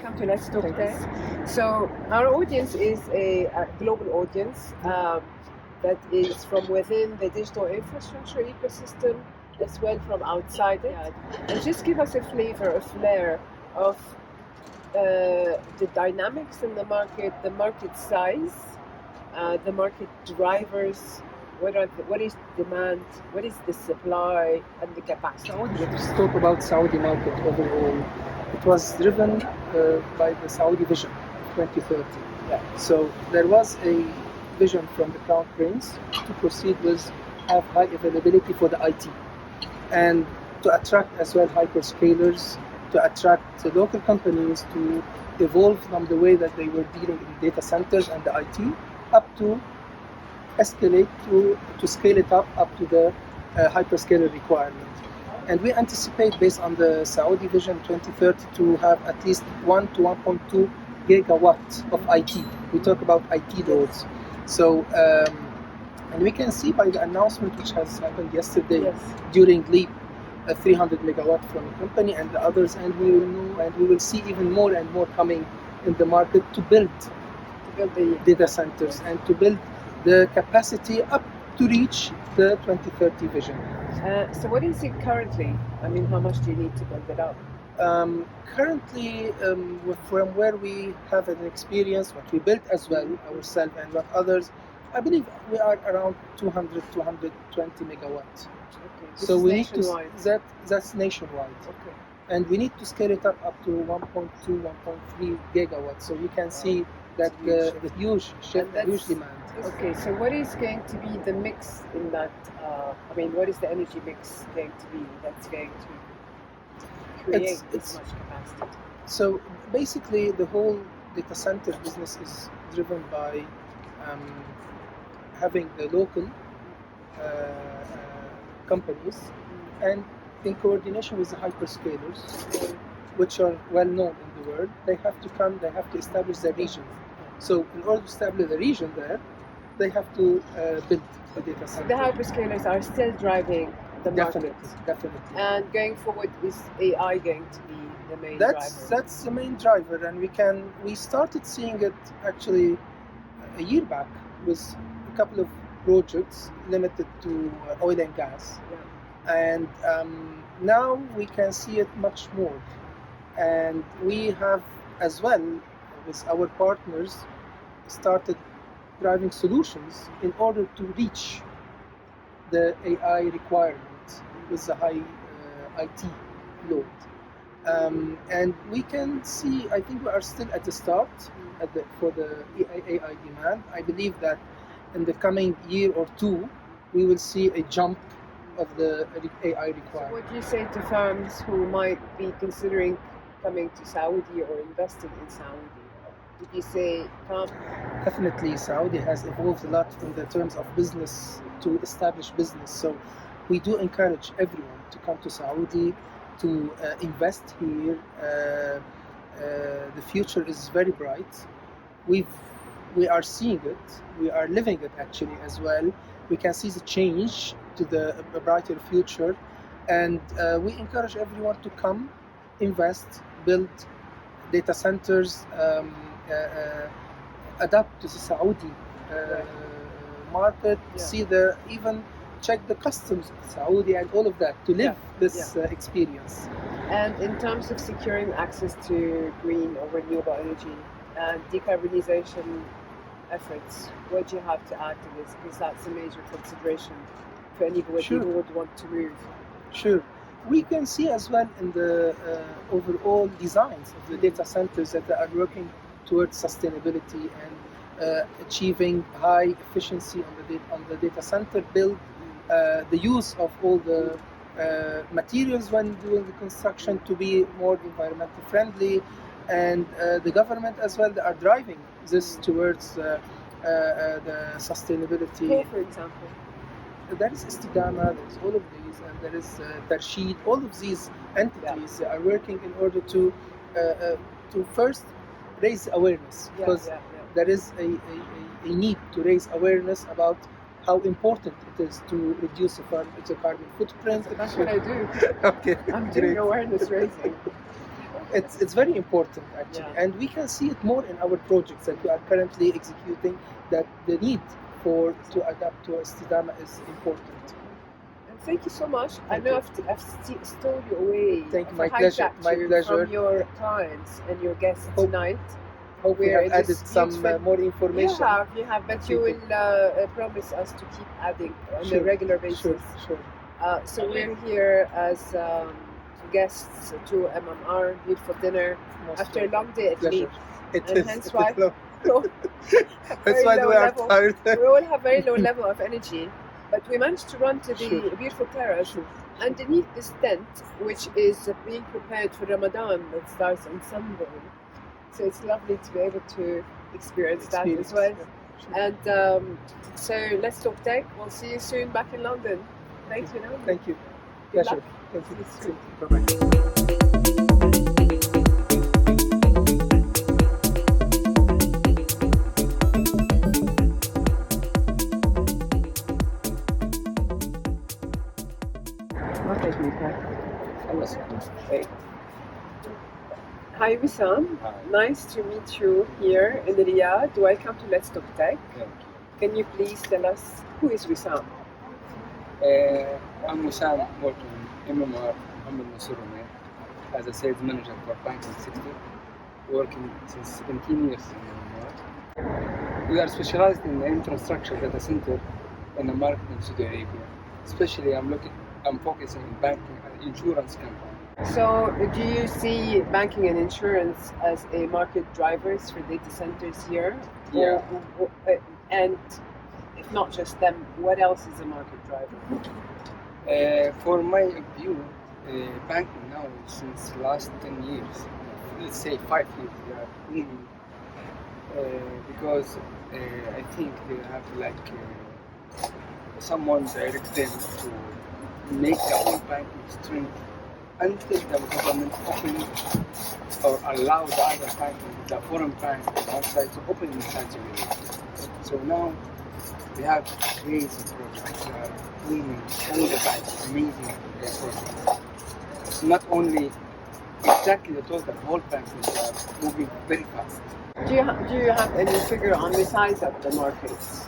welcome to Let's Talk Tech. So our audience is a global audience that is from within the digital infrastructure ecosystem as well from outside it. And just give us a flavor, a flair of the dynamics in the market size, the market drivers. What is demand? What is the supply and the capacity? Let's talk about Saudi market overall. It was driven by the Saudi Vision 2030. Yeah. So there was a vision from the Crown Prince to proceed with have high availability for the IT and to attract as well hyperscalers, to attract the local companies to evolve from the way that they were dealing in data centers and the IT up to escalate to scale it up to the hyperscaler requirement. And we anticipate, based on the Saudi Vision 2030, to have at least 1 to 1.2 gigawatts of IT. We talk about IT loads. So, and we can see by the announcement which has happened yesterday during LEAP, 300 megawatt from the company and the others, and we will know, and we will see even more and more coming in the market to build the data centers and to build the capacity up to reach the 2030 vision. So what is it currently? I mean, how much do you need to build it up? Currently, from where we have an experience, what we built as well ourselves and what others, I believe we are around 200, 220 megawatts. Okay. So we need nationwide. that's nationwide. Okay. And we need to scale it up to 1.2, 1.3 gigawatts. So you can see that the huge shift, huge demand. Okay, so what is going to be the mix in that? What is the energy mix going to be that's going to create this much capacity? So basically, the whole data center business is driven by having the local companies and in coordination with the hyperscalers, which are well known in the world. They have to come, they have to establish their region. So in order to establish the region there, they have to build the data center. The hyperscalers are still driving the market. Definitely. And going forward, is AI going to be the main driver? That's the main driver, and we started seeing it actually a year back with a couple of projects limited to oil and gas. Yeah. And now we can see it much more. And we have as well, with our partners, started driving solutions in order to reach the AI requirement with the high IT load. And we can see, I think we are still at the start for the AI demand. I believe that in the coming year or two, we will see a jump of the AI requirement. So what do you say to firms who might be considering coming to Saudi or investing in Saudi? Did you say come? Definitely, Saudi has evolved a lot in the terms of business to establish business. So we do encourage everyone to come to Saudi, to invest here. The future is very bright. We are seeing it. We are living it actually as well. We can see the change to the brighter future, and we encourage everyone to come, invest, build data centers, adapt to the Saudi market, see even check the customs of Saudi and all of that to live this experience. And in terms of securing access to green or renewable energy and decarbonization efforts, what do you have to add to this? Because that's a major consideration for anybody who would want to move. Sure. We can see as well in the overall designs of the data centers that they are working towards sustainability and achieving high efficiency on the data center build, the use of all the materials when doing the construction to be more environmentally friendly, and the government as well, they are driving this towards the sustainability. For example, there is Istidama, there is all of these, and there is Tarsheed. All of these entities are working in order to first raise awareness, because there is a need to raise awareness about how important it is to reduce the carbon footprint. That's what I do. Okay. I'm doing awareness raising. It's very important actually, and we can see it more in our projects that we are currently executing. That the need to adapt to Istidama is important. And thank you so much. I know I've stole you away. Thank you. My pleasure. My pleasure. From your clients and your guests tonight. Hope we have added some more information. You have, but you will promise us to keep adding on a regular basis. Sure. So we're here as guests to MMR, beautiful dinner after a long day at least. Hence why we are tired. We all have very low level of energy, but we managed to run to the beautiful terrace underneath this tent, which is being prepared for Ramadan that starts on Sunday. So it's lovely to be able to experience that as well. And so let's talk tech. We'll see you soon back in London. Thank you. Thank you. Pleasure. Thank you. Bye-bye. Hi Wissam, nice to meet you here in Riyadh. Welcome to Let's Talk Tech. Thank you. Can you please tell us who is Wissam? I'm Wissam, working in MMR Mohammed Mansour Al-Rumaih as a sales manager for banking sector, working since 17 years in MMR. We are specialized in infrastructure data center in the market in Saudi Arabia. Especially I'm focusing on banking and insurance company. So do you see banking and insurance as a market drivers for data centers here? Yeah. And if not just them, what else is a market driver? For my view, banking now since last 10 years, let's say 5 years, they are booming because I think they have someone direct them to make the whole banking strength until the government open or allow the other banking, the foreign banks outside to open in Saudi Arabia. So now we have crazy projects that are booming all the time, amazing projects. Not only exactly the total, whole banking are moving very fast. Do you have any figure on the size of the markets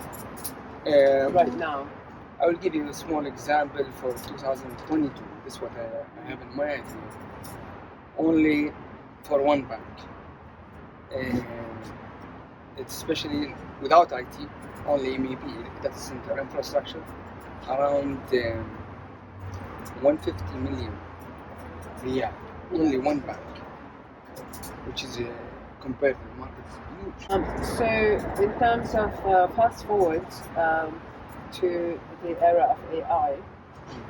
right now? I will give you a small example for 2022. This is what I have in mind. Only for one bank. It's especially without IT, only MEP, data center infrastructure, around 150 million riyal. Only one bank, which is compared to the market, huge. So in terms of fast forward to the era of AI,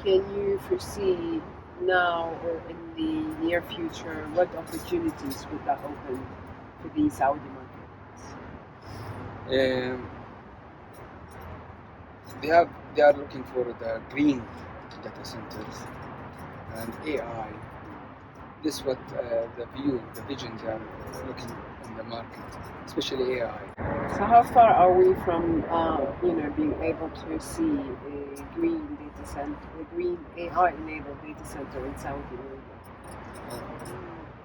can you foresee now or in the near future what opportunities would that open for the Saudi markets? They are looking for the green data centers and AI. This is what the vision they are looking in the market, especially AI. So how far are we from being able to see a green data center, a green AI-enabled data center in Saudi Arabia?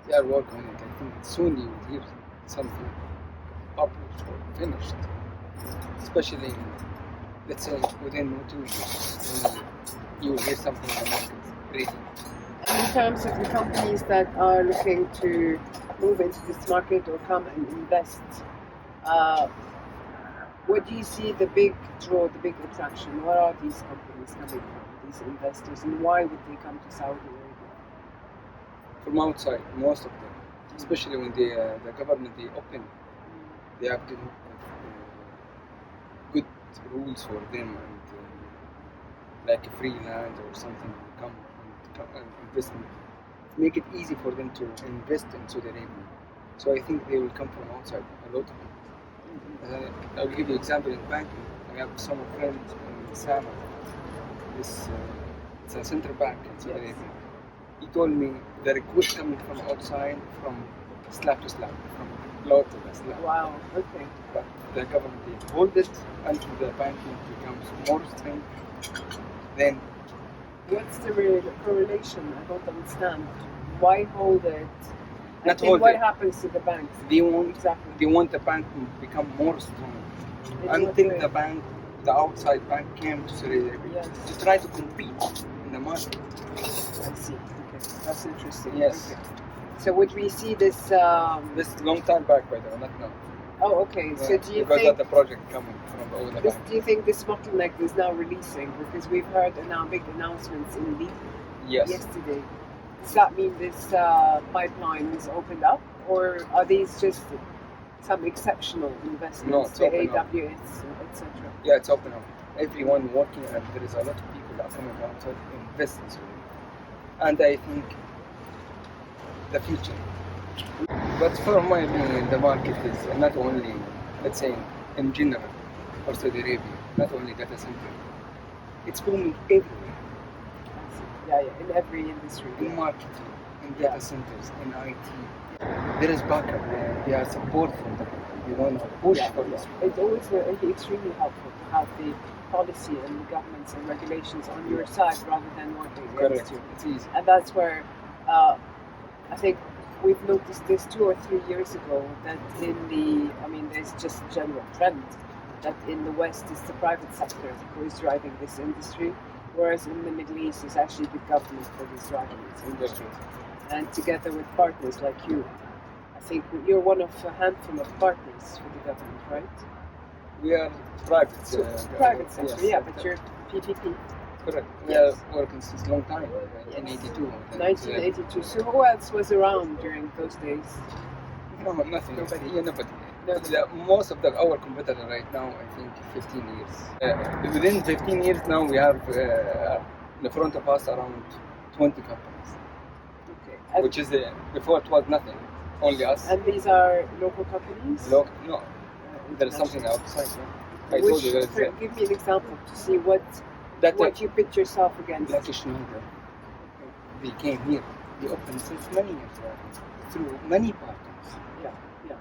They are working on it. I think soon you will hear something published or finished, especially let's say within 2 years, you will hear something in the market ready. And in terms of the companies that are looking to move into this market or come and invest, what do you see the big draw, the big attraction? What are these companies coming from, these investors, and why would they come to Saudi Arabia? From outside, most of them, especially when the government they open, they have given good rules for them and like a free land or something to come and investment. Make it easy for them to invest in Saudi Arabia. So I think they will come from outside, a lot of them. I will give you an example in banking. I have some friends in Sama. It's a central bank in Saudi Arabia. He told me the request coming from outside, from slab to slab, from floor to the slab. Wow, okay. But the government they hold it until the banking becomes more strength. Then what's the correlation? I don't understand. Why hold it I Not think all what the- happens to the banks? They want Exactly. the bank to become more strong. In I what think way? the outside bank came to Saudi Arabia Yes. to try to compete in the market. I see. Okay, that's interesting. Yes. Okay. So would we see this? This is long time back, by the way, not now. Oh, okay. So Yeah, do you because think of the project coming from all the this? banks. Do you think this bottleneck is now releasing? Because we've heard now big announcements in Leap Yes. yesterday. Does that mean this pipeline is opened up, or are these just some exceptional investments? No, it's the open up. AWS, etc. Yeah, it's open up. Everyone working, and there is a lot of people that are coming out to invest in Saudi. And I think the future. But for my opinion, the market is not only, let's say, in general, for Saudi Arabia, not only data center. It's booming everywhere. Yeah, in every industry. In marketing, in data centers, in IT. There is backup. They are support from the people. They want to push for this. It's always extremely helpful to have the policy and the governments and regulations on your side rather than working against Correct. you. It's easy. And that's where I think we've noticed this 2 or 3 years ago that there's just a general trend that in the West it's the private sector who is driving this industry, whereas in the Middle East it's actually the government that is driving this industry. And together with partners like you, I think you're one of a handful of partners for the government, right? We are private. So private sector, yes. yeah, but you're PPP. Correct. We Yes. are working since a long time, 1982. 1982. So who else was around during those days? No, nothing. Nobody. Yeah, nobody. Nobody. Most of our competitor right now, I think, 15 years. Within 15 years now, we have in front of us around 20 companies, Okay. And, which is before it was nothing, only us. and these are local companies? No, there is something outside. Yeah. I Which, told you there is give me an example to see what that you pitch yourself against. like Schneider. They came here. They opened since many years through many partners. Yeah, yeah.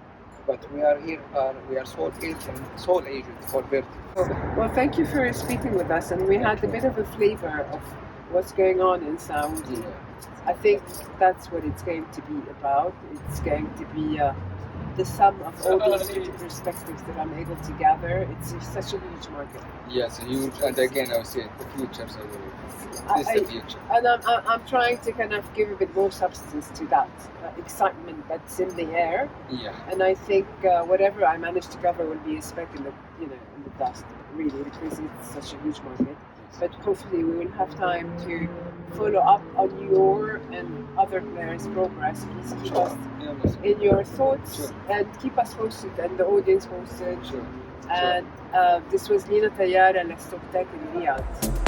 But we are here. We are sole agent for Vertiv. Well, thank you for speaking with us, and we had a bit of a flavor of what's going on in Saudi. I think that's what it's going to be about. It's going to be the sum of all these different perspectives that I'm able to gather. It's such a huge market. Yes, huge. And again, I would say the future. So this is the future. And I'm trying to kind of give a bit more substance to that excitement that's in the air. Yeah. And I think whatever I manage to cover will be a speck in the in the dust, really, because it's such a huge market. But hopefully we will have time to follow up on your and other players' progress. Please keep us in your thoughts. Sure. And keep us posted and the audience posted. Sure. And this was Lina Tayyara, Let's Talk Tech in Riyadh.